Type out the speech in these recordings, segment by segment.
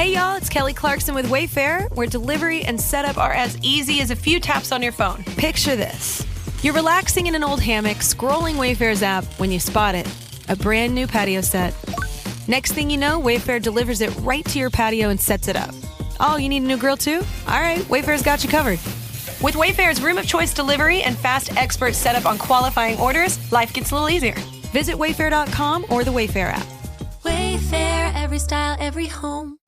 Hey y'all, it's Kelly Clarkson with Wayfair, where delivery and setup are as easy as a few taps on your phone. Picture this. You're relaxing in an old hammock, scrolling Wayfair's app when you spot it. A brand new patio set. Next thing you know, Wayfair delivers it right to your patio and sets it up. Oh, you need a new grill too? All right, Wayfair's got you covered. With Wayfair's room of choice delivery and fast expert setup on qualifying orders, life gets a little easier. Visit wayfair.com or the Wayfair app. Wayfair, every style, every home.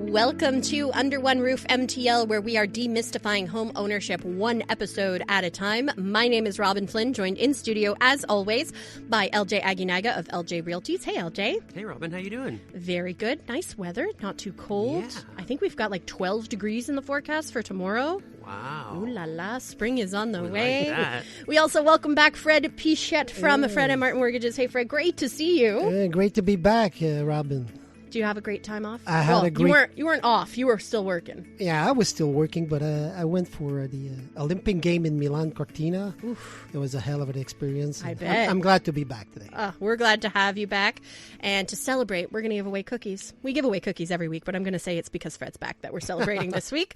Welcome to Under One Roof MTL, where we are demystifying home ownership one episode at a time. My name is Robin Flynn, joined in studio, as always, by LJ Aguinaga of LJ Realtors. Hey, LJ. Hey, Robin. How you doing? Very good. Nice weather. Not too cold. Yeah. I think we've got like 12 degrees in the forecast for tomorrow. Wow. Ooh la la. Spring is on the We way. like that. We also welcome back Fred Pichette from Fred and Martin Mortgages. Hey, Fred. Great to see you. Great to be back, Robin. Do you have a great time off? I had a great... You weren't off. You were still working. Yeah, I was still working, but I went for the Olympic game in Milan Cortina. Oof. It was a hell of an experience. I bet. I'm glad to be back today. We're glad to have you back. And to celebrate, we're going to give away cookies. We give away cookies every week, but I'm going to say it's because Fred's back that we're celebrating this week.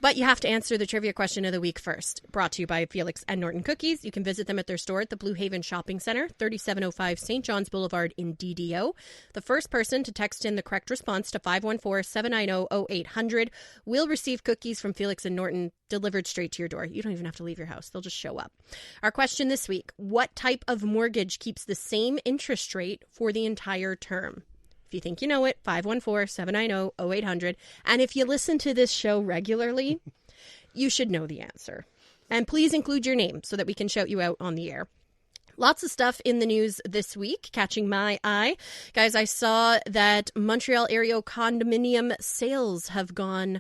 But you have to answer the trivia question of the week first. Brought to you by Felix and Norton Cookies. You can visit them at their store at the Blue Haven Shopping Center, 3705 St. John's Boulevard in DDO. The first person to text in the correct response to 514-790-0800 will receive cookies from Felix and Norton delivered straight to your door. You don't even have to leave your house. They'll just show up. Our question this week: what type of mortgage keeps the same interest rate for the entire term? If you think you know it, 514-790-0800. And if you listen to this show regularly, you should know the answer. And please include your name so that we can shout you out on the air. Lots of stuff in the news this week, catching my eye. Guys, I saw that Montreal area condominium sales have gone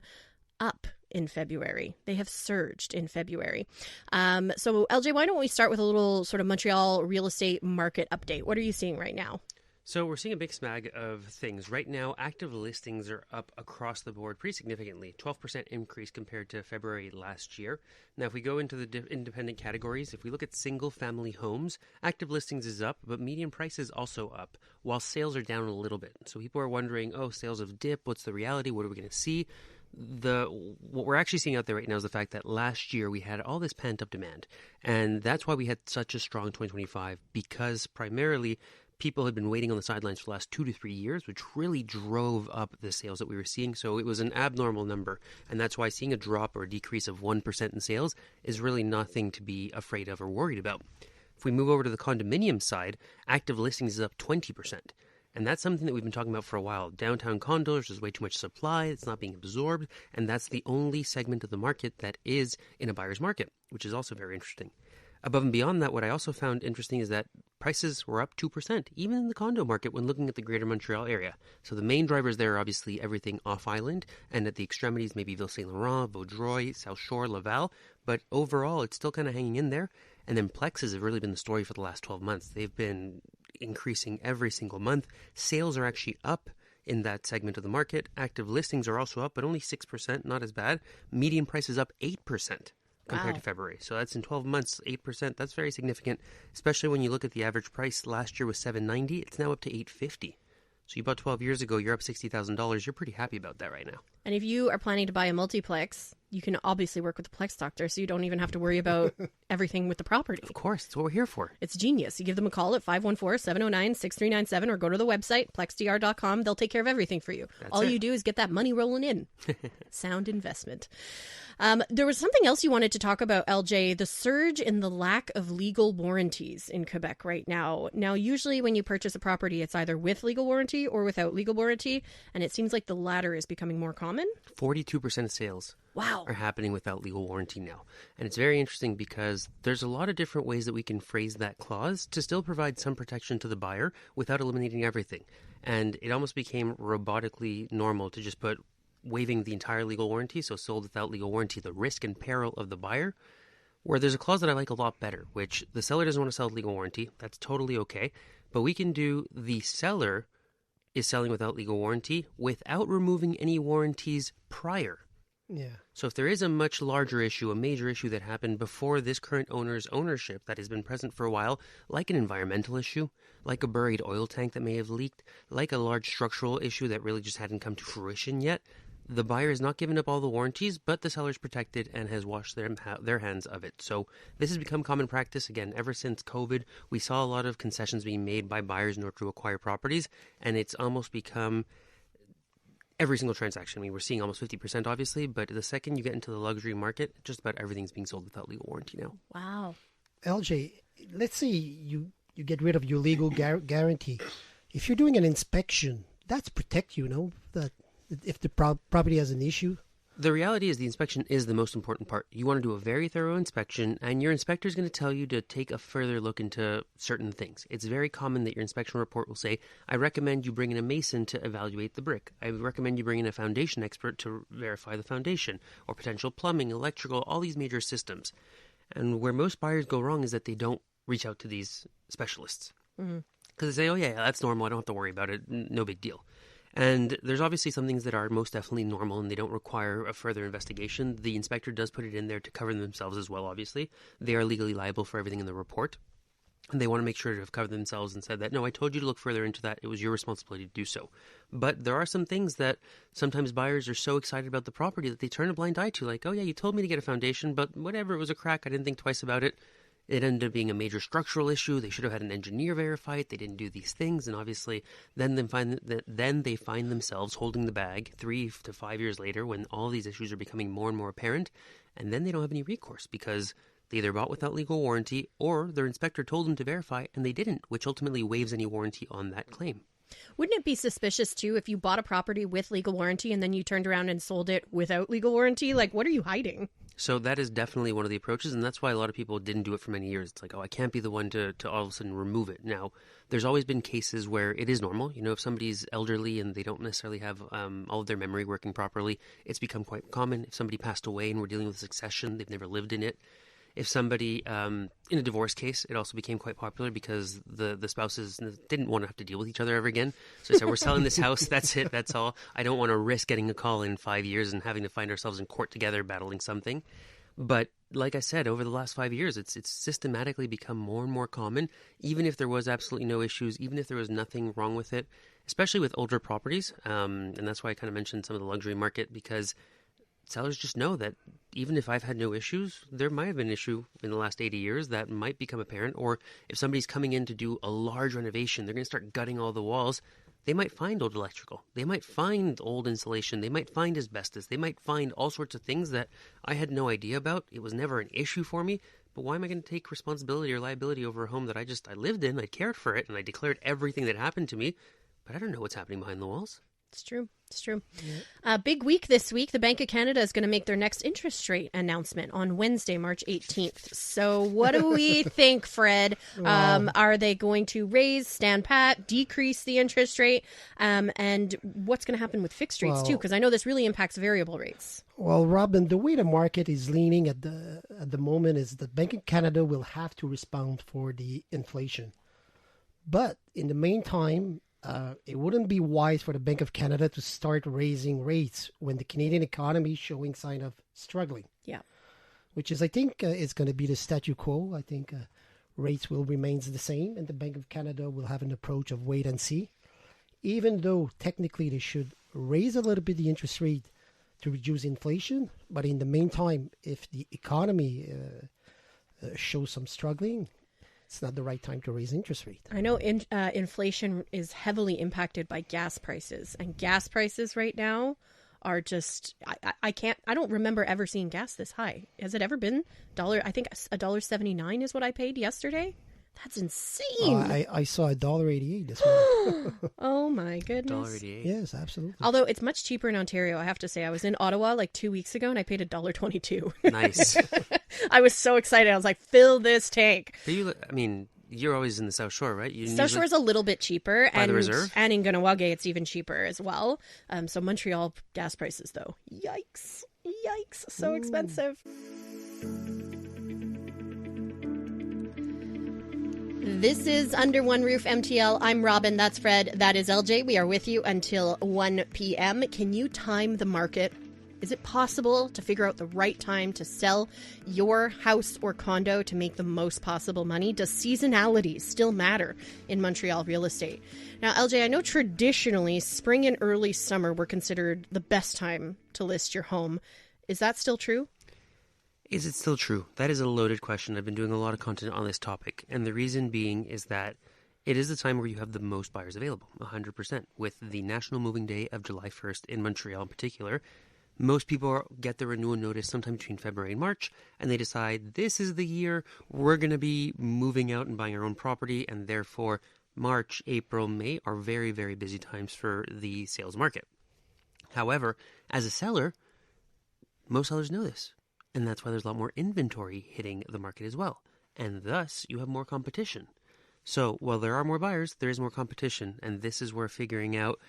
up in February. They have surged in February. So, LJ, why don't we start with a little sort of Montreal real estate market update? What are you seeing right now? So we're seeing a big smag of things. Right now, active listings are up across the board pretty significantly, 12% increase compared to February last year. Now, if we go into the independent categories, if we look at single-family homes, active listings is up, but median price is also up, while sales are down a little bit. So people are wondering, sales have dipped. What's the reality? What are we going to see? What we're actually seeing out there right now is the fact that last year we had all this pent-up demand, and that's why we had such a strong 2025, because primarily people had been waiting on the sidelines for the last 2 to 3 years, which really drove up the sales that we were seeing. So it was an abnormal number. And that's why seeing a drop or a decrease of 1% in sales is really nothing to be afraid of or worried about. If we move over to the condominium side, active listings is up 20%. And that's something that we've been talking about for a while. Downtown condos, there's way too much supply. It's not being absorbed. And that's the only segment of the market that is in a buyer's market, which is also very interesting. Above and beyond that, what I also found interesting is that prices were up 2%, even in the condo market when looking at the greater Montreal area. So the main drivers there are obviously everything off-island, and at the extremities, maybe Ville Saint Laurent, Vaudreuil, South Shore, Laval. But overall, it's still kind of hanging in there. And then plexes have really been the story for the last 12 months. They've been increasing every single month. Sales are actually up in that segment of the market. Active listings are also up, but only 6%, not as bad. Median price is up 8%. Compared to February. So that's in 12 months, 8%. That's very significant, especially when you look at the average price. Last year was $790. It's now up to $850. So you bought 12 years ago, you're up $60,000. You're pretty happy about that right now. And if you are planning to buy a multiplex, you can obviously work with the Plex Doctor, so you don't even have to worry about everything with the property. Of course, that's what we're here for. It's genius. You give them a call at 514-709-6397 or go to the website, plexdr.com. They'll take care of everything for you. All you do is get that money rolling in. Sound investment. There was something else you wanted to talk about, LJ, the surge in the lack of legal warranties in Quebec right now. Now, usually when you purchase a property, it's either with legal warranty or without legal warranty, and it seems like the latter is becoming more common. 42% of sales are happening without legal warranty now. And it's very interesting because there's a lot of different ways that we can phrase that clause to still provide some protection to the buyer without eliminating everything. And it almost became robotically normal to just put waiving the entire legal warranty, so sold without legal warranty, the risk and peril of the buyer, where there's a clause that I like a lot better, which the seller doesn't want to sell with legal warranty. That's totally okay. But we can do the seller is selling without legal warranty without removing any warranties prior. Yeah. So if there is a much larger issue, a major issue that happened before this current owner's ownership that has been present for a while, like an environmental issue, like a buried oil tank that may have leaked, like a large structural issue that really just hadn't come to fruition yet, the buyer has not given up all the warranties, but the seller's protected and has washed their hands of it. So this has become common practice. Again, ever since COVID, we saw a lot of concessions being made by buyers in order to acquire properties, and it's almost become every single transaction. I mean, we're seeing almost 50%, obviously, but the second you get into the luxury market, just about everything's being sold without legal warranty now. Wow. LJ, let's say you get rid of your legal guarantee. If you're doing an inspection, that's protect you, no? That if the property has an issue. The reality is the inspection is the most important part. You want to do a very thorough inspection, and your inspector is going to tell you to take a further look into certain things. It's very common that your inspection report will say, I recommend you bring in a mason to evaluate the brick. I recommend you bring in a foundation expert to verify the foundation, or potential plumbing, electrical, all these major systems. And where most buyers go wrong is that they don't reach out to these specialists. Because they say, oh yeah, that's normal, I don't have to worry about it, no big deal. And there's obviously some things that are most definitely normal and they don't require a further investigation. The inspector does put it in there to cover themselves as well, obviously. They are legally liable for everything in the report. And they want to make sure to have covered themselves and said that, no, I told you to look further into that. It was your responsibility to do so. But there are some things that sometimes buyers are so excited about the property that they turn a blind eye to. Like, oh yeah, you told me to get a foundation, but whatever, it was a crack. I didn't think twice about it. It ended up being a major structural issue. They should have had an engineer verify it. They didn't do these things. And obviously, then they find themselves holding the bag 3 to 5 years later when all these issues are becoming more and more apparent. And then they don't have any recourse because they either bought without legal warranty or their inspector told them to verify and they didn't, which ultimately waives any warranty on that claim. Wouldn't it be suspicious, too, if you bought a property with legal warranty and then you turned around and sold it without legal warranty? Like, what are you hiding? So that is definitely one of the approaches, and that's why a lot of people didn't do it for many years. It's like, oh, I can't be the one to all of a sudden remove it. Now, there's always been cases where it is normal. You know, if somebody's elderly and they don't necessarily have all of their memory working properly, it's become quite common. If somebody passed away and we're dealing with succession, they've never lived in it. If somebody, in a divorce case, it also became quite popular because the spouses didn't want to have to deal with each other ever again. So they said, we're selling this house, that's it, that's all. I don't want to risk getting a call in 5 years and having to find ourselves in court together battling something. But like I said, over the last 5 years, it's systematically become more and more common, even if there was absolutely no issues, even if there was nothing wrong with it, especially with older properties. And that's why I kind of mentioned some of the luxury market, because sellers just know that even if I've had no issues, there might have been an issue in the last 80 years that might become apparent. Or if somebody's coming in to do a large renovation, they're going to start gutting all the walls. They might find old electrical. They might find old insulation. They might find asbestos. They might find all sorts of things that I had no idea about. It was never an issue for me. But why am I going to take responsibility or liability over a home that I lived in, I cared for it, and I declared everything that happened to me, but I don't know what's happening behind the walls? It's true. It's true. Big week this week. The Bank of Canada is going to make their next interest rate announcement on Wednesday, March 18th. So what do we think, Fred? Are they going to raise, stand pat, decrease the interest rate? And what's going to happen with fixed rates, too? Because I know this really impacts variable rates. Well, Robin, the way the market is leaning at the moment is the Bank of Canada will have to respond for the inflation. But in the meantime, it wouldn't be wise for the Bank of Canada to start raising rates when the Canadian economy is showing sign of struggling. Yeah. Which is, I think, is going to be the statu quo. I think rates will remain the same, and the Bank of Canada will have an approach of wait and see. Even though technically they should raise a little bit the interest rate to reduce inflation, but in the meantime, if the economy shows some struggling, it's not the right time to raise interest rate. I know inflation is heavily impacted by gas prices, and gas prices right now are just, I don't remember ever seeing gas this high. Has it ever been I think $1.79 is what I paid yesterday. That's insane. I saw $1.88 this morning. Oh my goodness. $1.88. Yes, absolutely. Although it's much cheaper in Ontario, I have to say. I was in Ottawa like 2 weeks ago and I paid $1.22. Nice. I was so excited. I was like, fill this tank. You're always in the South Shore, right? South Shore is a little bit cheaper. By the reserve? And in Aguinaga, it's even cheaper as well. So Montreal gas prices, though. Yikes. So expensive. This is Under One Roof MTL. I'm Robin. That's Fred. That is LJ. We are with you until 1 p.m. Can you time the market Is it possible to figure out the right time to sell your house or condo to make the most possible money? Does seasonality still matter in Montreal real estate? Now, LJ, I know traditionally spring and early summer were considered the best time to list your home. Is that still true? Is it still true? That is a loaded question. I've been doing a lot of content on this topic. And the reason being is that it is the time where you have the most buyers available, 100%. With the National Moving Day of July 1st in Montreal in particular, most people get the renewal notice sometime between February and March, and they decide this is the year we're going to be moving out and buying our own property, and therefore March, April, May are very, very busy times for the sales market. However, as a seller, most sellers know this. And that's why there's a lot more inventory hitting the market as well. And thus, you have more competition. So while there are more buyers, there is more competition. And this is where figuring out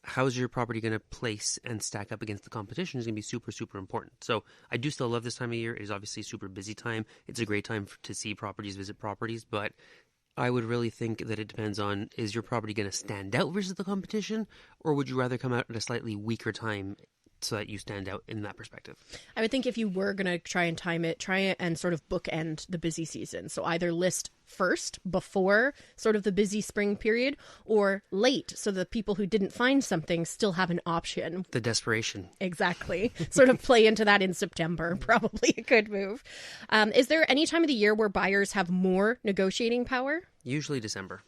how's your property going to place and stack up against the competition is going to be super, super important. So I do still love this time of year. It is obviously a super busy time. It's a great time to see properties, visit properties. But I would really think that it depends on, is your property going to stand out versus the competition? Or would you rather come out at a slightly weaker time so that you stand out in that perspective? I would think if you were going to try and time it, try it and sort of bookend the busy season. So either list first before sort of the busy spring period, or late so the people who didn't find something still have an option. The desperation. Exactly. Sort of play into that in September. Probably a good move. Is there any time of the year where buyers have more negotiating power? Usually December.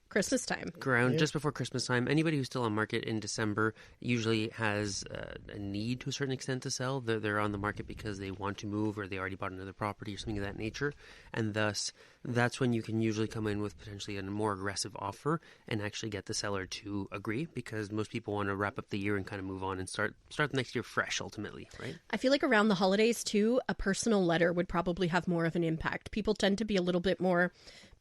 Christmas time. Around just before Christmas time. Anybody who's still on market in December usually has a need to a certain extent to sell. They're on the market because they want to move, or they already bought another property or something of that nature. And thus, that's when you can usually come in with potentially a more aggressive offer and actually get the seller to agree, because most people want to wrap up the year and kind of move on and start the next year fresh ultimately, right? I feel like around the holidays too, a personal letter would probably have more of an impact. People tend to be a little bit more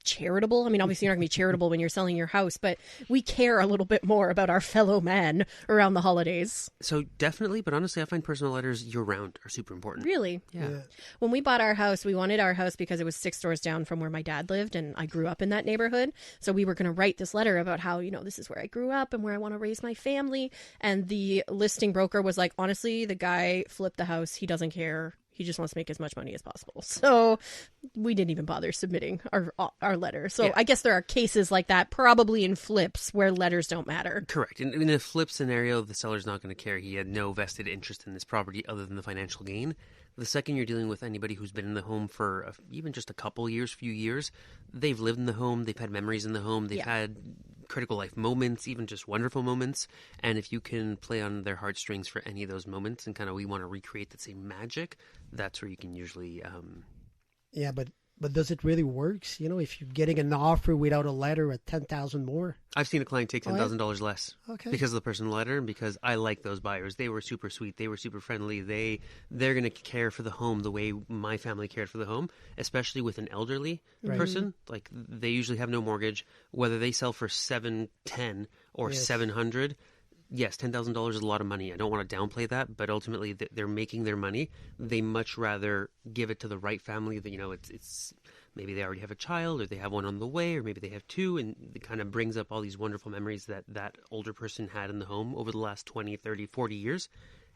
charitable. I mean, obviously you're not going to be charitable when you're selling your house, but we care a little bit more about our fellow men around the holidays. So definitely, but honestly, I find personal letters year-round are super important. Really? Yeah. When we bought our house, we wanted our house because it was 6 doors down from where my dad lived, and I grew up in that neighborhood. So we were going to write this letter about how, this is where I grew up and where I want to raise my family. And the listing broker was like, honestly, the guy flipped the house. He doesn't care. He just wants to make as much money as possible. So we didn't even bother submitting our letter. So yeah. I guess there are cases like that, probably in flips, where letters don't matter. Correct. In a flip scenario, the seller's not going to care. He had no vested interest in this property other than the financial gain. The second you're dealing with anybody who's been in the home for even just a couple years, few years, they've lived in the home, they've had memories in the home, they've had critical life moments, even just wonderful moments. And if you can play on their heartstrings for any of those moments and kind of we want to recreate that same magic, that's where you can usually... Yeah, but does it really work? If you're getting an offer without a letter at $10,000 more? I've seen a client take $10,000 less because of the personal letter and because I like those buyers. They were super sweet. They were super friendly. They're going to care for the home the way my family cared for the home, especially with an elderly person. Like, they usually have no mortgage. Whether they sell for $710 or $700, yes, $10,000 is a lot of money. I don't want to downplay that, but ultimately they're making their money. They much rather give it to the right family. That it's maybe they already have a child, or they have one on the way, or maybe they have two, and it kind of brings up all these wonderful memories that older person had in the home over the last 20, 30, 40 years.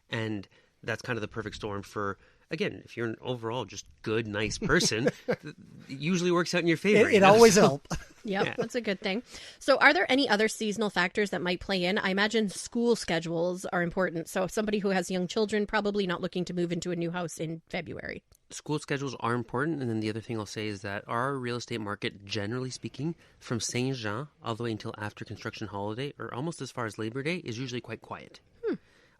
And that's kind of the perfect storm for, again, if you're an overall just good, nice person, it usually works out in your favor. It always helps. Yep, that's a good thing. So are there any other seasonal factors that might play in? I imagine school schedules are important. So somebody who has young children, probably not looking to move into a new house in February. School schedules are important. And then the other thing I'll say is that our real estate market, generally speaking, from Saint Jean all the way until after construction holiday, or almost as far as Labor Day, is usually quite quiet.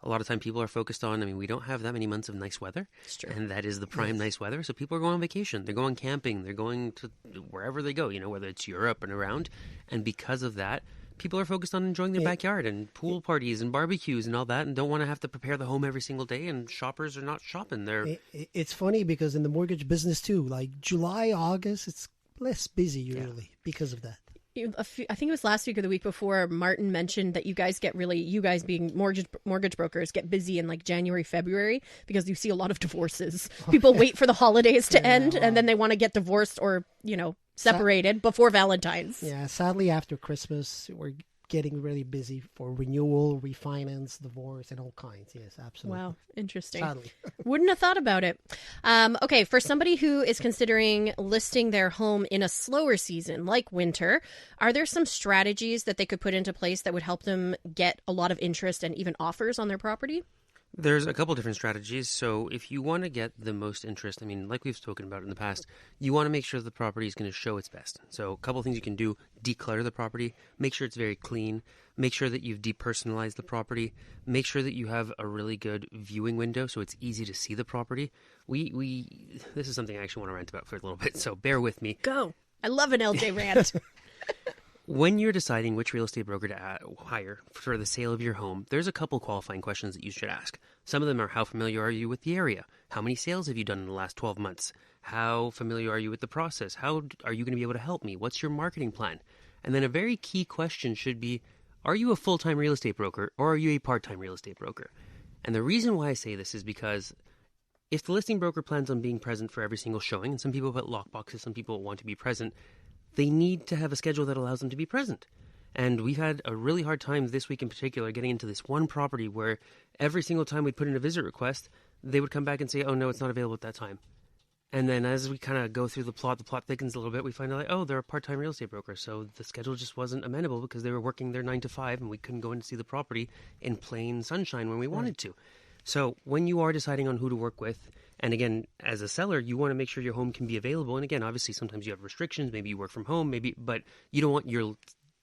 A lot of time people are focused on, we don't have that many months of nice weather. It's true. And that is the prime nice weather. So people are going on vacation. They're going camping. They're going to wherever they go, whether it's Europe and around. And because of that, people are focused on enjoying their backyard and pool parties and barbecues and all that, and don't want to have to prepare the home every single day. And shoppers are not shopping. It's funny because in the mortgage business too, like July, August, it's less busy usually because of that. I think it was last week or the week before, Martin mentioned that you guys being mortgage brokers, get busy in like January, February, because you see a lot of divorces. People wait for the holidays to end, and then they want to get divorced or, separated before Valentine's. Yeah, sadly, after Christmas, we're getting really busy for renewal, refinance, divorce, and all kinds. Yes, absolutely. Wow, interesting. Sadly. Wouldn't have thought about it. Okay, for somebody who is considering listing their home in a slower season like winter, are there some strategies that they could put into place that would help them get a lot of interest and even offers on their property? There's a couple different strategies. So if you want to get the most interest, I mean, like we've spoken about in the past, you want to make sure the property is going to show its best. So a couple things you can do: declutter the property, make sure it's very clean, make sure that you've depersonalized the property, make sure that you have a really good viewing window so it's easy to see the property. This is something I actually want to rant about for a little bit, so bear with me. Go. I love an LJ rant. When you're deciding which real estate broker to hire for the sale of your home, there's a couple qualifying questions that you should ask. Some of them are: how familiar are you with the area? How many sales have you done in the last 12 months? How familiar are you with the process? How are you going to be able to help me? What's your marketing plan? And then a very key question should be: are you a full-time real estate broker or are you a part-time real estate broker? And the reason why I say this is because if the listing broker plans on being present for every single showing, and some people put lockboxes, some people want to be present, they need to have a schedule that allows them to be present. And we've had a really hard time this week in particular getting into this one property where every single time we'd put in a visit request, they would come back and say, oh, no, it's not available at that time. And then as we kind of go through the plot thickens a little bit. We find out, like, oh, they're a part-time real estate broker. So the schedule just wasn't amenable because they were working their 9 to 5 and we couldn't go in to see the property in plain sunshine when we wanted to. So when you are deciding on who to work with, and again, as a seller, you want to make sure your home can be available. And again, obviously, sometimes you have restrictions. Maybe you work from home, but you don't want your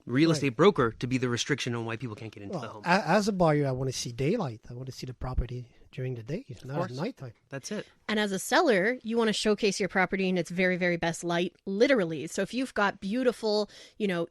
real estate broker to be the restriction on why people can't get into the home. As a buyer, I want to see daylight. I want to see the property during the day, not at nighttime. That's it. And as a seller, you want to showcase your property in its very, very best light, literally. So if you've got beautiful,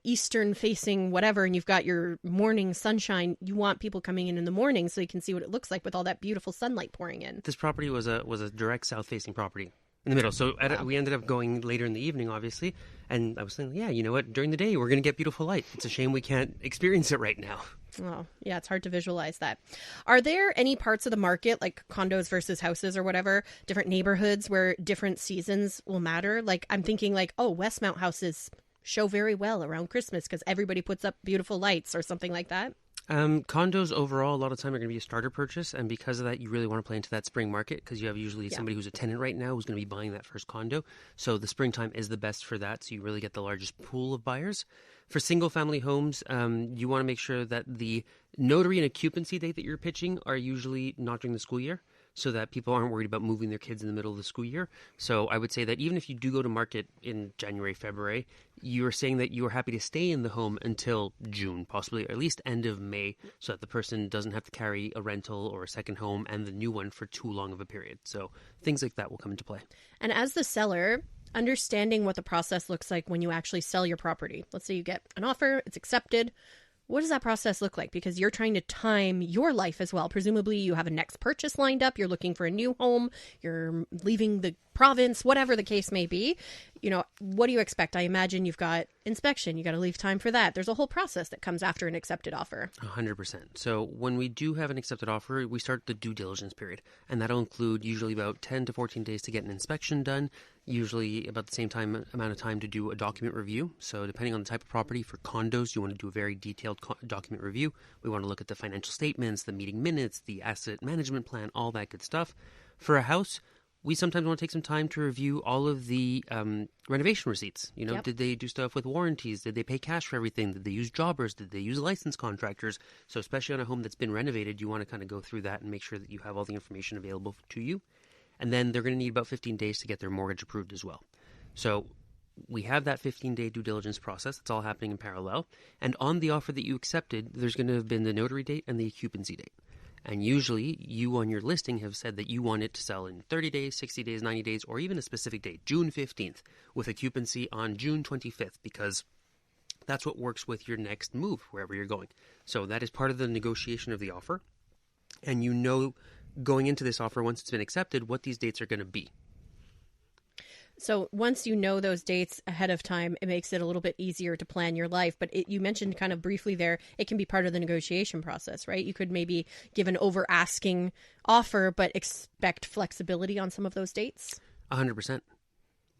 eastern facing whatever, and you've got your morning sunshine, you want people coming in the morning so you can see what it looks like with all that beautiful sunlight pouring in. This property was a direct south facing property in the middle. So we ended up going later in the evening, obviously. And I was thinking, yeah, you know what? During the day, we're going to get beautiful light. It's a shame we can't experience it right now. Oh, yeah, it's hard to visualize that. Are there any parts of the market, like condos versus houses or whatever, different neighborhoods where different seasons will matter? Like, I'm thinking like, oh, Westmount houses show very well around Christmas because everybody puts up beautiful lights or something like that. Condos overall, a lot of time are going to be a starter purchase, and because of that, you really want to play into that spring market because you have usually somebody who's a tenant right now who's going to be buying that first condo. So the springtime is the best for that, so you really get the largest pool of buyers. For single-family homes, you want to make sure that the notary and occupancy date that you're pitching are usually not during the school year, so that people aren't worried about moving their kids in the middle of the school year. So I would say that even if you do go to market in January, February, you're saying that you are happy to stay in the home until June, possibly, or at least end of May, so that the person doesn't have to carry a rental or a second home and the new one for too long of a period. So things like that will come into play. And as the seller, understanding what the process looks like when you actually sell your property. Let's say you get an offer, it's accepted. What does that process look like? Because you're trying to time your life as well. Presumably you have a next purchase lined up. You're looking for a new home. You're leaving the province, whatever the case may be. What do you expect? I imagine you've got inspection. You got to leave time for that. There's a whole process that comes after an accepted offer. 100%. So when we do have an accepted offer, we start the due diligence period. And that'll include usually about 10 to 14 days to get an inspection done. Usually about the same amount of time to do a document review. So depending on the type of property, for condos, you want to do a very detailed document review. We want to look at the financial statements, the meeting minutes, the asset management plan, all that good stuff. For a house, we sometimes want to take some time to review all of the renovation receipts. Did they do stuff with warranties? Did they pay cash for everything? Did they use jobbers? Did they use licensed contractors? So especially on a home that's been renovated, you want to kind of go through that and make sure that you have all the information available to you. And then they're going to need about 15 days to get their mortgage approved as well. So we have that 15-day due diligence process. It's all happening in parallel. And on the offer that you accepted, there's going to have been the notary date and the occupancy date. And usually you on your listing have said that you want it to sell in 30 days, 60 days, 90 days, or even a specific date, June 15th, with occupancy on June 25th, because that's what works with your next move, wherever you're going. So that is part of the negotiation of the offer. And going into this offer, once it's been accepted, what these dates are going to be. So once you know those dates ahead of time, it makes it a little bit easier to plan your life. But you mentioned kind of briefly there, it can be part of the negotiation process, right? You could maybe give an over-asking offer, but expect flexibility on some of those dates. 100%.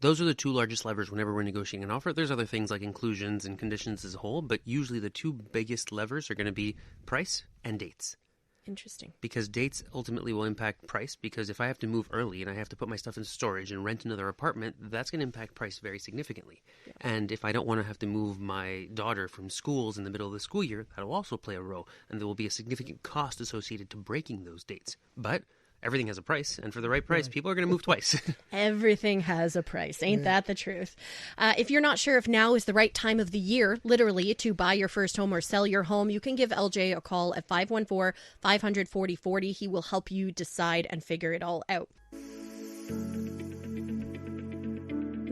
those are the two largest levers whenever we're negotiating an offer. There's other things like inclusions and conditions as a whole, but usually the two biggest levers are going to be price and dates. Interesting. Because dates ultimately will impact price, because if I have to move early and I have to put my stuff in storage and rent another apartment, that's going to impact price very significantly. Yeah. And if I don't want to have to move my daughter from schools in the middle of the school year, that'll also play a role. And there will be a significant cost associated to breaking those dates. But everything has a price, and for the right price, people are going to move twice. Everything has a price. Ain't that the truth? If you're not sure if now is the right time of the year, literally, to buy your first home or sell your home, you can give LJ a call at 514-500-4040. He will help you decide and figure it all out.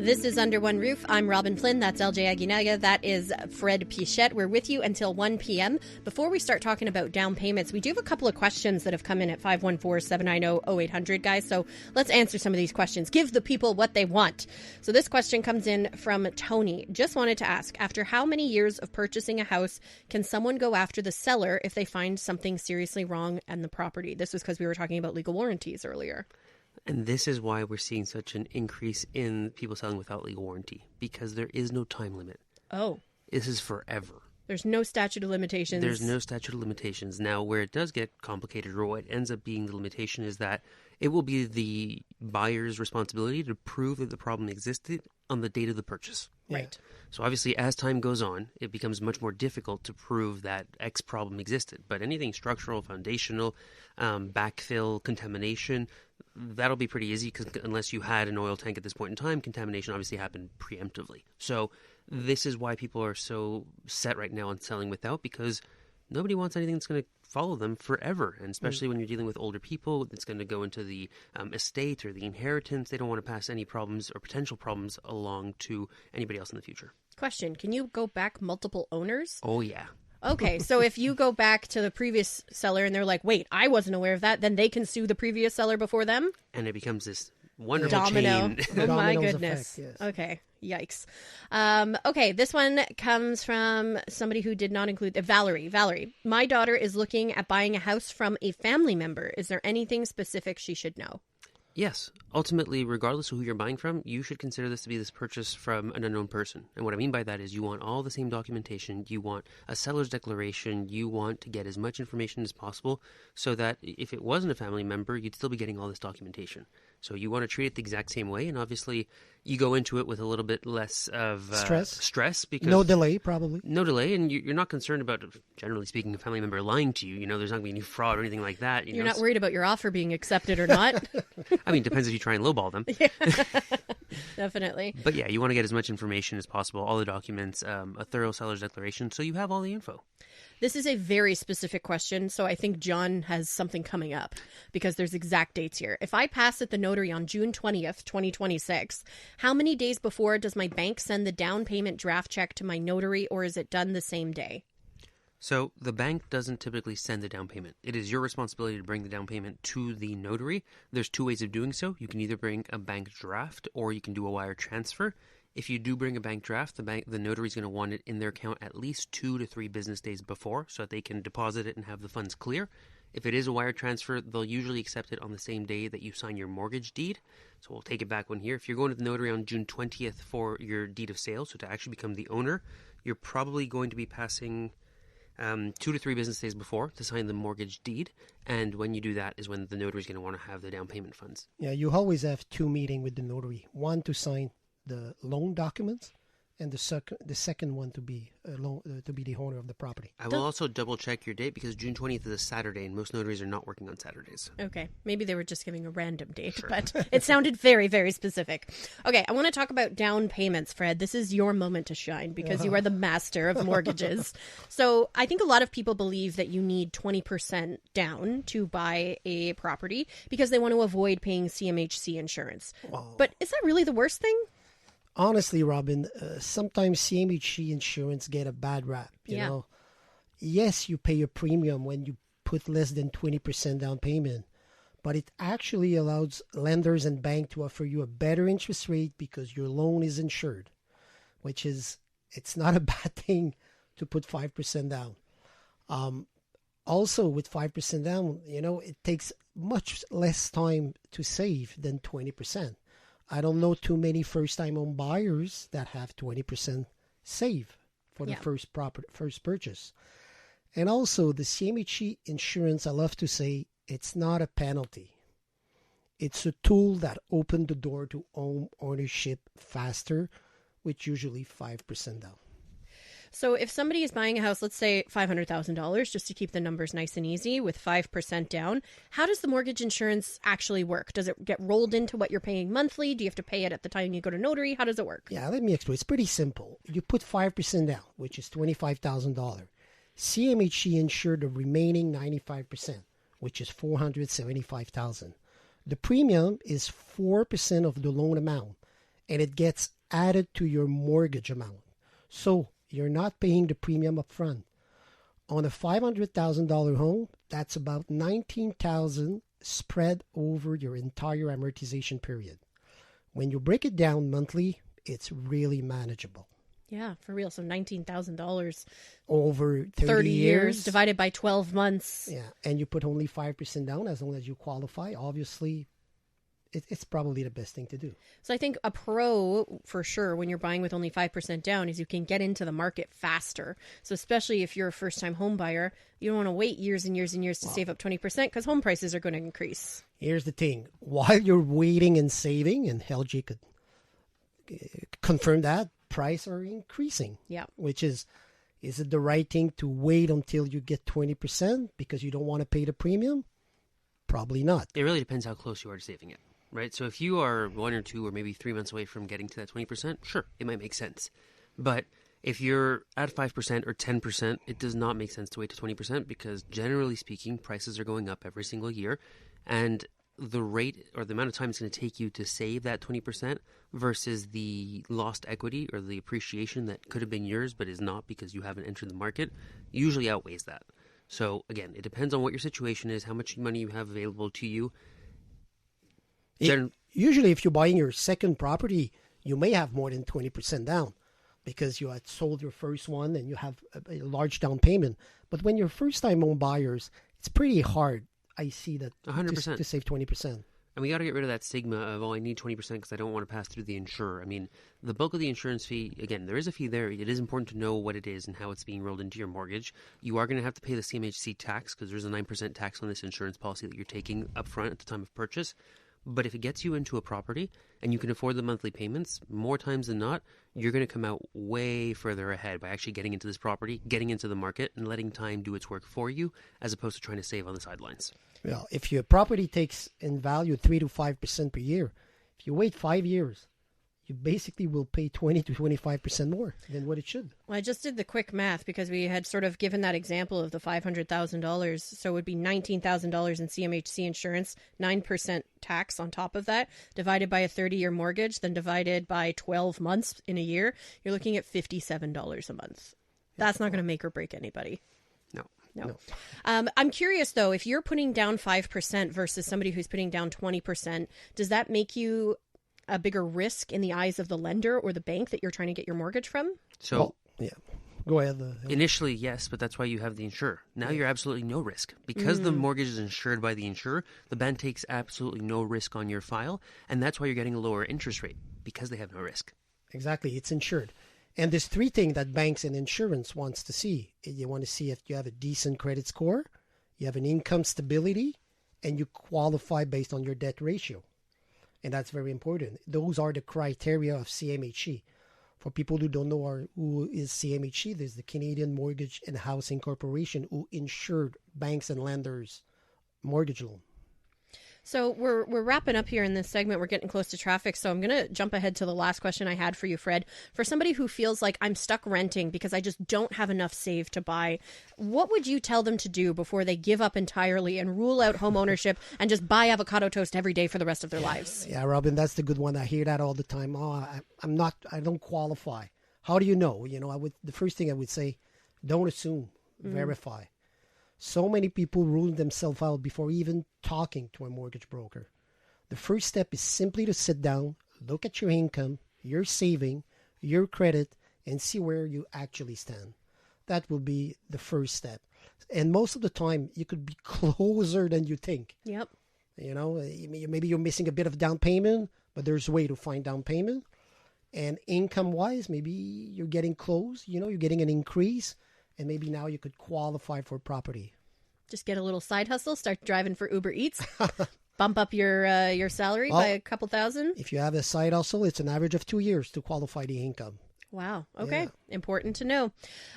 This is Under One Roof. I'm Robin Flynn. That's LJ Aguinaga. That is Fred Pichette. We're with you until 1 p.m. Before we start talking about down payments, we do have a couple of questions that have come in at 514-790-0800, guys. So let's answer some of these questions. Give the people what they want. So this question comes in from Tony. Just wanted to ask, after how many years of purchasing a house can someone go after the seller if they find something seriously wrong in the property? This was because we were talking about legal warranties earlier. And this is why we're seeing such an increase in people selling without legal warranty, because there is no time limit. Oh. This is forever. There's no statute of limitations. There's no statute of limitations. Now, where it does get complicated, or what ends up being the limitation, is that it will be the buyer's responsibility to prove that the problem existed on the date of the purchase. Right. So obviously, as time goes on, it becomes much more difficult to prove that X problem existed. But anything structural, foundational, backfill, contamination, that'll be pretty easy, because unless you had an oil tank at this point in time, contamination obviously happened preemptively. So this is why people are so set right now on selling without, because nobody wants anything that's going to follow them forever. And especially when you're dealing with older people, it's going to go into the estate or the inheritance. They don't want to pass any problems or potential problems along to anybody else in the future. Question, can you go back multiple owners? Oh, yeah. Okay, so if you go back to the previous seller and they're like, wait, I wasn't aware of that, then they can sue the previous seller before them? And it becomes this wonderful domino. chain. Oh, my Domino's goodness. effect, yes. Okay, yikes. Okay, this one comes from somebody who did not include Valerie. Valerie, my daughter is looking at buying a house from a family member. Is there anything specific she should know? Yes. Ultimately, regardless of who you're buying from, you should consider this to be this purchase from an unknown person. And what I mean by that is you want all the same documentation. You want a seller's declaration. You want to get as much information as possible so that if it wasn't a family member, you'd still be getting all this documentation. So you want to treat it the exact same way. And obviously, you go into it with a little bit less of stress because no delay, probably. No delay. And you're not concerned about, generally speaking, a family member lying to you. You know, there's not going to be any fraud or anything like that. You're not worried about your offer being accepted or not. I mean, depends if you try and lowball them. Yeah, definitely. But yeah, you want to get as much information as possible, all the documents, a thorough seller's declaration, so you have all the info. This is a very specific question, so I think John has something coming up because there's exact dates here. If I pass at the notary on June 20th, 2026, how many days before does my bank send the down payment draft check to my notary, or is it done the same day? So the bank doesn't typically send the down payment. It is your responsibility to bring the down payment to the notary. There's two ways of doing so. You can either bring a bank draft or you can do a wire transfer. If you do bring a bank draft, the notary is going to want it in their account at least 2 to 3 business days before so that they can deposit it and have the funds clear. If it is a wire transfer, they'll usually accept it on the same day that you sign your mortgage deed. So we'll take it back one here. If you're going to the notary on June 20th for your deed of sale, so to actually become the owner, you're probably going to be passing 2 to 3 business days before to sign the mortgage deed. And when you do that is when the notary is going to want to have the down payment funds. Yeah, you always have 2 meetings with the notary. One to sign the loan documents, and the second one to be the owner of the property. I will also double check your date because June 20th is a Saturday and most notaries are not working on Saturdays. Okay. Maybe they were just giving a random date, Sure. but it sounded very, very specific. Okay. I want to talk about down payments, Fred. This is your moment to shine because you are the master of mortgages. So I think a lot of people believe that you need 20% down to buy a property because they want to avoid paying CMHC insurance. Wow. But is that really the worst thing? Honestly, Robin, sometimes CMHC insurance get a bad rap. You know, yes, you pay a premium when you put less than 20% down payment, but it actually allows lenders and banks to offer you a better interest rate because your loan is insured, which is, it's not a bad thing to put 5% down. Also, with 5% down, you know, it takes much less time to save than 20%. I don't know too many first-time home buyers that have 20% save for the first purchase. And also the CMHC insurance, I love to say, it's not a penalty. It's a tool that opened the door to home ownership faster, with usually 5% down. So if somebody is buying a house, let's say $500,000, just to keep the numbers nice and easy, with 5% down, how does the mortgage insurance actually work? Does it get rolled into what you're paying monthly? Do you have to pay it at the time you go to notary? How does it work? Yeah, let me explain. It's pretty simple. You put 5% down, which is $25,000. CMHC insured the remaining 95%, which is $475,000. The premium is 4% of the loan amount, and it gets added to your mortgage amount. So you're not paying the premium up front. On a $500,000 home, that's about $19,000 spread over your entire amortization period. When you break it down monthly, it's really manageable. Yeah, for real. So $19,000 over 30 years divided by 12 months. Yeah, and you put only 5% down as long as you qualify. Obviously, it's probably the best thing to do. So I think a pro, for sure, when you're buying with only 5% down, is you can get into the market faster. So especially if you're a first-time home buyer, you don't want to wait years and years and years to save up 20% because home prices are going to increase. Here's the thing. While you're waiting and saving, and LG could confirm that, prices are increasing. Yeah. Which is it the right thing to wait until you get 20% because you don't want to pay the premium? Probably not. It really depends how close you are to saving it. Right, so if you are 1 or 2 or maybe 3 months away from getting to that 20%, sure, it might make sense. But if you're at 5% or 10%, it does not make sense to wait to 20% because generally speaking, prices are going up every single year. And the rate or the amount of time it's going to take you to save that 20% versus the lost equity or the appreciation that could have been yours but is not because you haven't entered the market usually outweighs that. So again, it depends on what your situation is, how much money you have available to you. Usually, if you're buying your second property, you may have more than 20% down because you had sold your first one and you have a large down payment. But when you're first-time home buyers, it's pretty hard, I see, that 100%. To save 20%. And we got to get rid of that stigma of, I need 20% because I don't want to pass through the insurer. I mean, the bulk of the insurance fee, again, there is a fee there. It is important to know what it is and how it's being rolled into your mortgage. You are going to have to pay the CMHC tax because there's a 9% tax on this insurance policy that you're taking up front at the time of purchase. But if it gets you into a property and you can afford the monthly payments, more times than not, you're going to come out way further ahead by actually getting into this property, getting into the market, and letting time do its work for you, as opposed to trying to save on the sidelines. Well, if your property takes in value 3 to 5% per year, if you wait 5 years, you basically will pay 20 to 25% more than what it should. Well, I just did the quick math because we had sort of given that example of the $500,000. So it would be $19,000 in CMHC insurance, 9% tax on top of that, divided by a 30-year mortgage, then divided by 12 months in a year. You're looking at $57 a month. That's not going to make or break anybody. No. I'm curious, though, if you're putting down 5% versus somebody who's putting down 20%, does that make you a bigger risk in the eyes of the lender or the bank that you're trying to get your mortgage from? So, yeah. Go ahead. Initially, yes, but that's why you have the insurer. Now you're absolutely no risk. Because the mortgage is insured by the insurer, the bank takes absolutely no risk on your file, and that's why you're getting a lower interest rate, because they have no risk. Exactly. It's insured. And there's 3 things that banks and insurance wants to see. You want to see if you have a decent credit score, you have an income stability, and you qualify based on your debt ratio. And that's very important. Those are the criteria of CMHC. For people who don't know who is CMHC, there's the Canadian Mortgage and Housing Corporation, who insured banks and lenders' mortgage loan. So we're wrapping up here in this segment. We're getting close to traffic. So I'm going to jump ahead to the last question I had for you, Fred. For somebody who feels like I'm stuck renting because I just don't have enough saved to buy, what would you tell them to do before they give up entirely and rule out home ownership and just buy avocado toast every day for the rest of their lives? Yeah, Robin, that's the good one. I hear that all the time. I don't qualify. How do you know? The first thing I would say, don't assume, verify. So many people rule themselves out before even talking to a mortgage broker. The first step is simply to sit down, look at your income, your saving, your credit, and see where you actually stand. That will be the first step. And most of the time, you could be closer than you think. Yep. Maybe you're missing a bit of down payment, but there's a way to find down payment. And income-wise, maybe you're getting close, you're getting an increase, and maybe now you could qualify for property. Just get a little side hustle, start driving for Uber Eats, bump up your salary by a couple thousand. If you have a side hustle, it's an average of 2 years to qualify the income. Wow. Okay. Yeah. Important to know.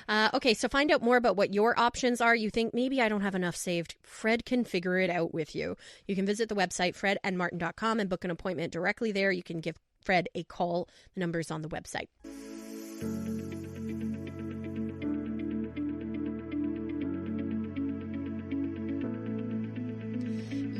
Okay. So find out more about what your options are. You think maybe I don't have enough saved. Fred can figure it out with you. You can visit the website fredandmartin.com and book an appointment directly there. You can give Fred a call. The number is on the website.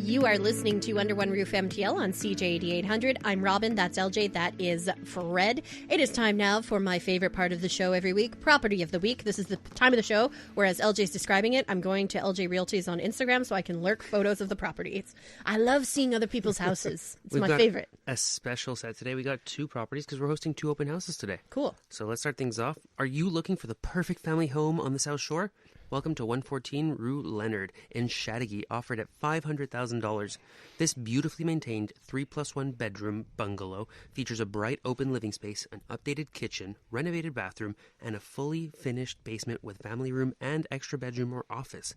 You are listening to Under One Roof MTL on CJ 8800. I'm Robin. That's LJ. That is Fred. It is time now for my favorite part of the show every week, Property of the Week. This is the time of the show where, as LJ's describing it, I'm going to LJ Realties on Instagram so I can lurk photos of the properties. I love seeing other people's houses. It's my favorite. A special set today. We got 2 properties because we're hosting 2 open houses today. Cool. So let's start things off. Are you looking for the perfect family home on the South Shore? Welcome to 114 Rue Leonard in Chateauguay, offered at $500,000. This beautifully maintained 3+1 bedroom bungalow features a bright open living space, an updated kitchen, renovated bathroom, and a fully finished basement with family room and extra bedroom or office.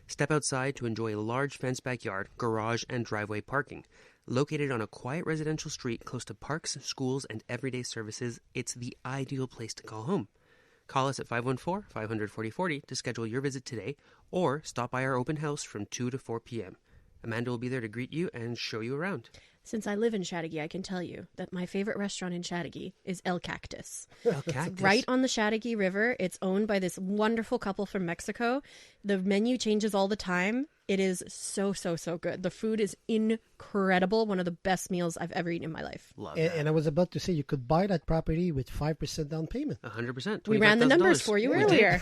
Step outside to enjoy a large fenced backyard, garage, and driveway parking. Located on a quiet residential street close to parks, schools, and everyday services, it's the ideal place to call home. Call us at 514-500-4040 to schedule your visit today, or stop by our open house from 2 to 4 p.m. Amanda will be there to greet you and show you around. Since I live in Chateauguay, I can tell you that my favorite restaurant in Chateauguay is El Cactus. El Cactus. It's right on the Chateauguay River. It's owned by this wonderful couple from Mexico. The menu changes all the time. It is so, so, so good. The food is incredible. One of the best meals I've ever eaten in my life. Love that. And I was about to say, you could buy that property with 5% down payment. 100%. We ran the numbers for you earlier.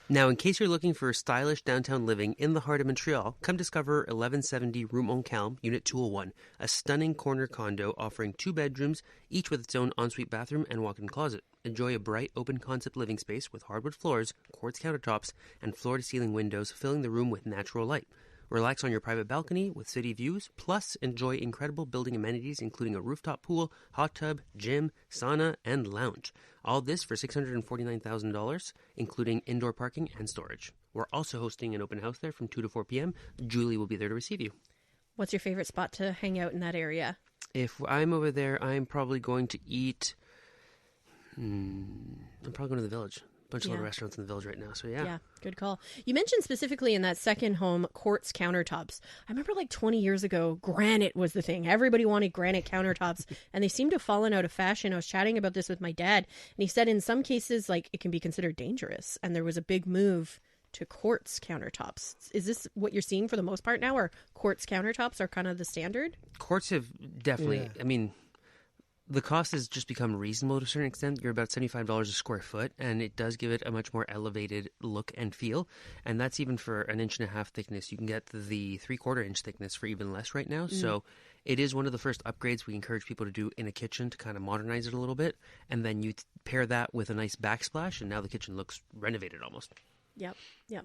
Now, in case you're looking for stylish downtown living in the heart of Montreal, come discover 1170 Rue Montcalm, Unit 201, a stunning corner condo offering 2 bedrooms, each with its own ensuite bathroom and walk-in closet. Enjoy a bright, open-concept living space with hardwood floors, quartz countertops, and floor-to-ceiling windows filling the room with natural light. Relax on your private balcony with city views, plus enjoy incredible building amenities including a rooftop pool, hot tub, gym, sauna, and lounge. All this for $649,000, including indoor parking and storage. We're also hosting an open house there from 2 to 4 p.m. Julie will be there to receive you. What's your favorite spot to hang out in that area? If I'm over there, I'm probably going to eat... I'm probably going to the Village. Bunch of little restaurants in the Village right now, so yeah. Good call. You mentioned specifically in that second home quartz countertops. I remember like 20 years ago, granite was the thing. Everybody wanted granite countertops, and they seem to have fallen out of fashion. I was chatting about this with my dad, and he said in some cases, like, it can be considered dangerous, and there was a big move to quartz countertops. Is this what you're seeing for the most part now, or quartz countertops are kind of the standard? Quartz have definitely, I mean... The cost has just become reasonable to a certain extent. You're about $75 a square foot, and it does give it a much more elevated look and feel. And that's even for an 1.5-inch thickness. You can get the 3/4-inch thickness for even less right now. So it is one of the first upgrades we encourage people to do in a kitchen to kind of modernize it a little bit. And then you pair that with a nice backsplash, and now the kitchen looks renovated almost. Yep.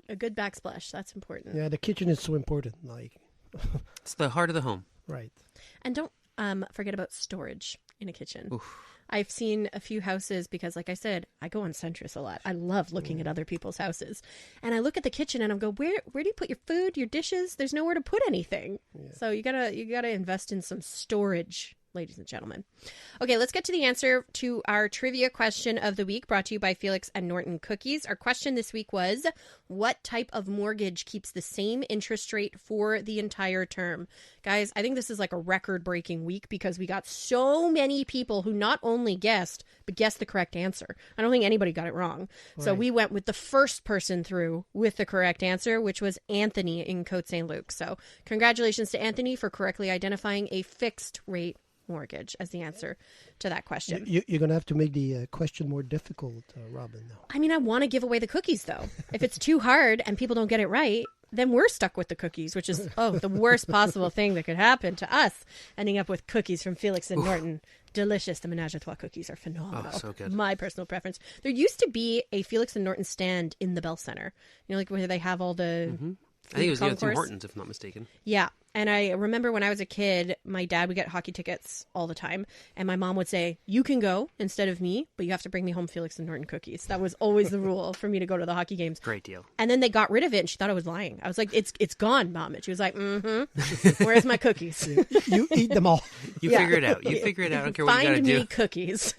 A good backsplash. That's important. Yeah, the kitchen is so important. It's the heart of the home. Right. And don't forget about storage in a kitchen. Oof. I've seen a few houses because, like I said, I go on Centris a lot. I love looking at other people's houses. And I look at the kitchen and I go, where do you put your food, your dishes? There's nowhere to put anything. Yeah. So you gotta invest in some storage, ladies and gentlemen. Okay, let's get to the answer to our trivia question of the week, brought to you by Felix and Norton Cookies. Our question this week was, what type of mortgage keeps the same interest rate for the entire term? Guys, I think this is like a record-breaking week because we got so many people who not only guessed, but guessed the correct answer. I don't think anybody got it wrong. Right. So we went with the first person through with the correct answer, which was Anthony in Côte Saint Luc. So congratulations to Anthony for correctly identifying a fixed rate mortgage as the answer to that question. You're going to have to make the question more difficult, Robin. Though. I mean, I want to give away the cookies, though. If it's too hard and people don't get it right, then we're stuck with the cookies, which is, the worst possible thing that could happen to us, ending up with cookies from Felix and Norton. Delicious. The Menage a Trois cookies are phenomenal. Oh, so good. My personal preference. There used to be a Felix and Norton stand in the Bell Center. You know, like where they have all the... I think it was Tim Hortons, if I'm not mistaken. Yeah. And I remember when I was a kid, my dad would get hockey tickets all the time. And my mom would say, you can go instead of me, but you have to bring me home Felix and Norton cookies. That was always the rule for me to go to the hockey games. Great deal. And then they got rid of it and she thought I was lying. I was like, it's gone, Mom. And she was like, where's my cookies? You eat them all. You figure it out. You figure it out. I don't care what you got to Find do. me cookies.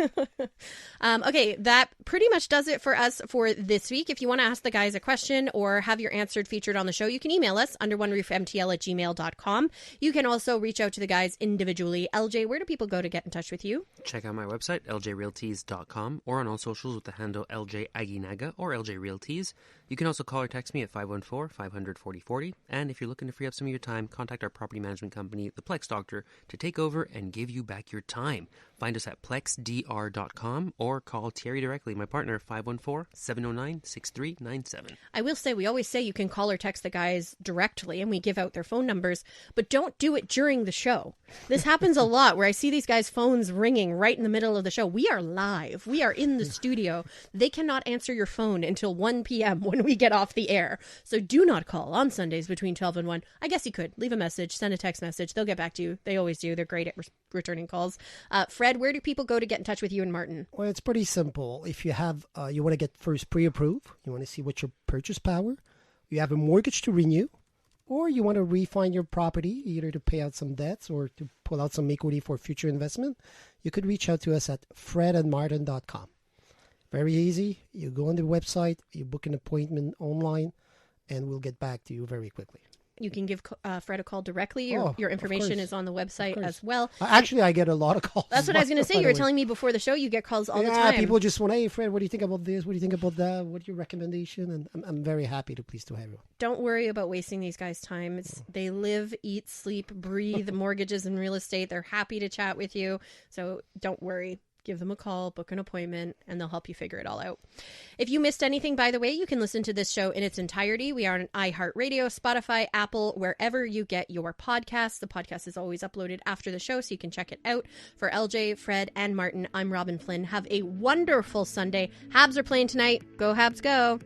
Okay, that pretty much does it for us for this week. If you want to ask the guys a question or have your answered featured on the show, you can email us under oneroofmtl@gmail.com. You can also reach out to the guys individually. LJ, where do people go to get in touch with you? Check out my website, ljrealties.com, or on all socials with the handle LJ Aguinaga or LJ Realties. You can also call or text me at 514-500-4040. And if you're looking to free up some of your time, contact our property management company, The Plex Doctor, to take over and give you back your time. Find us at plexdr.com or call Thierry directly, my partner, 514-709-6397. I will say, we always say you can call or text the guys directly and we give out their phone numbers, but don't do it during the show. This happens a lot where I see these guys' phones ringing right in the middle of the show. We are live. We are in the studio. They cannot answer your phone until 1 p.m. when we get off the air. So do not call on Sundays between 12 and 1. I guess you could. Leave a message, send a text message. They'll get back to you. They always do. They're great at returning calls. Fred, where do people go to get in touch with you and Martin? Well, it's pretty simple. If you have, you want to get first pre-approved, you want to see what's your purchase power, you have a mortgage to renew, or you want to refine your property, either to pay out some debts or to pull out some equity for future investment, you could reach out to us at fredandmartin.com. Very easy. You go on the website, you book an appointment online, and we'll get back to you very quickly. You can give Fred a call directly. Your information is on the website as well. Actually, I get a lot of calls. That's what I was going to say. You were telling me before the show you get calls all the time. People just want, hey, Fred, what do you think about this? What do you think about that? What's your recommendation? And I'm very happy to please to have you. Don't worry about wasting these guys' time. They live, eat, sleep, breathe mortgages and real estate. They're happy to chat with you. So don't worry. Give them a call, book an appointment, and they'll help you figure it all out. If you missed anything, by the way, you can listen to this show in its entirety. We are on iHeartRadio, Spotify, Apple, wherever you get your podcasts. The podcast is always uploaded after the show, so you can check it out. For LJ, Fred, and Martin, I'm Robin Flynn. Have a wonderful Sunday. Habs are playing tonight. Go Habs, go.